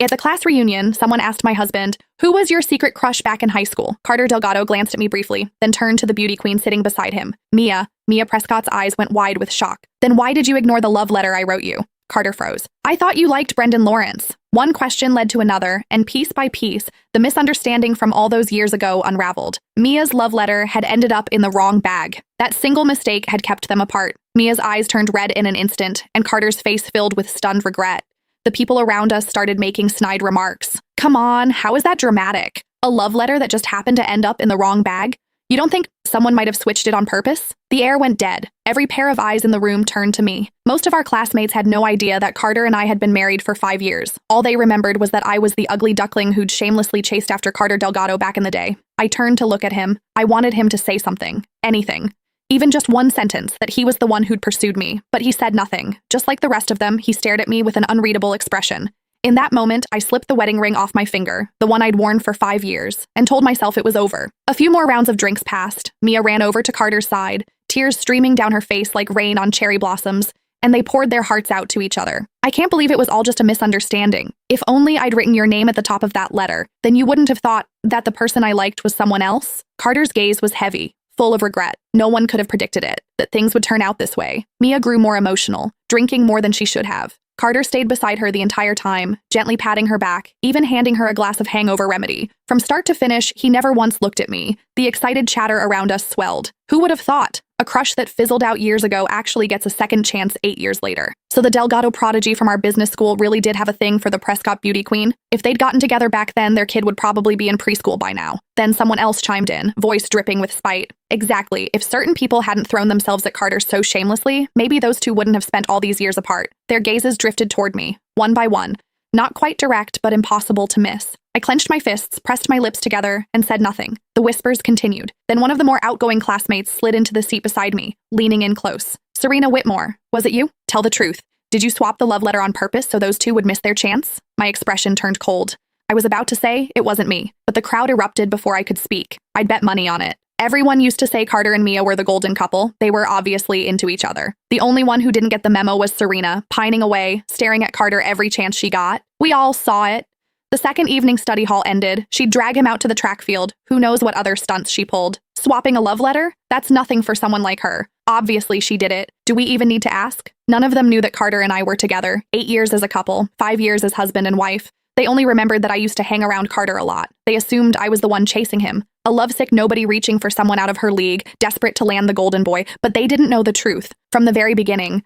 At the class reunion, someone asked my husband, "Who was your secret crush back in high school?" Carter Delgado glanced at me briefly, then turned to the beauty queen sitting beside him. Mia. Mia Prescott's eyes went wide with shock. "Then why did you ignore the love letter I wrote you?" Carter froze. "I thought you liked Brendan Lawrence." One question led to another, and piece by piece, the misunderstanding from all those years ago unraveled. Mia's love letter had ended up in the wrong bag. That single mistake had kept them apart. Mia's eyes turned red in an instant, and Carter's face filled with stunned regret. The people around us started making snide remarks. "Come on, how is that dramatic? A love letter that just happened to end up in the wrong bag? You don't think someone might have switched it on purpose?" The air went dead. Every pair of eyes in the room turned to me. Most of our classmates had no idea that Carter and I had been married for 5 years. All they remembered was that I was the ugly duckling who'd shamelessly chased after Carter Delgado back in the day. I turned to look at him. I wanted him to say something. Anything. Even just one sentence, that he was the one who'd pursued me. But he said nothing. Just like the rest of them, he stared at me with an unreadable expression. In that moment, I slipped the wedding ring off my finger, the one I'd worn for 5 years, and told myself it was over. A few more rounds of drinks passed. Mia ran over to Carter's side, tears streaming down her face like rain on cherry blossoms, and they poured their hearts out to each other. "I can't believe it was all just a misunderstanding. If only I'd written your name at the top of that letter, then you wouldn't have thought that the person I liked was someone else." Carter's gaze was heavy, full of regret. No one could have predicted it, that things would turn out this way. Mia grew more emotional, drinking more than she should have. Carter stayed beside her the entire time, gently patting her back, even handing her a glass of hangover remedy. From start to finish, he never once looked at me. The excited chatter around us swelled. Who would have thought? A crush that fizzled out years ago actually gets a second chance 8 years later. So the Delgado prodigy from our business school really did have a thing for the Prescott beauty queen? If they'd gotten together back then, their kid would probably be in preschool by now. Then someone else chimed in, voice dripping with spite. Exactly. If certain people hadn't thrown themselves at Carter so shamelessly, maybe those two wouldn't have spent all these years apart. Their gazes drifted toward me, one by one. Not quite direct, but impossible to miss. I clenched my fists, pressed my lips together, and said nothing. The whispers continued. Then one of the more outgoing classmates slid into the seat beside me, leaning in close. "Serena Whitmore, was it you? Tell the truth. Did you swap the love letter on purpose so those two would miss their chance?" My expression turned cold. I was about to say it wasn't me, but the crowd erupted before I could speak. I'd bet money on it. Everyone used to say Carter and Mia were the golden couple. They were obviously into each other. The only one who didn't get the memo was Serena, pining away, staring at Carter every chance she got. We all saw it. The second evening study hall ended. She'd drag him out to the track field. Who knows what other stunts she pulled. Swapping a love letter? That's nothing for someone like her. Obviously she did it. Do we even need to ask? None of them knew that Carter and I were together. 8 years as a couple, 5 years as husband and wife. They only remembered that I used to hang around Carter a lot. They assumed I was the one chasing him. A lovesick nobody reaching for someone out of her league, desperate to land the golden boy, but they didn't know the truth. From the very beginning,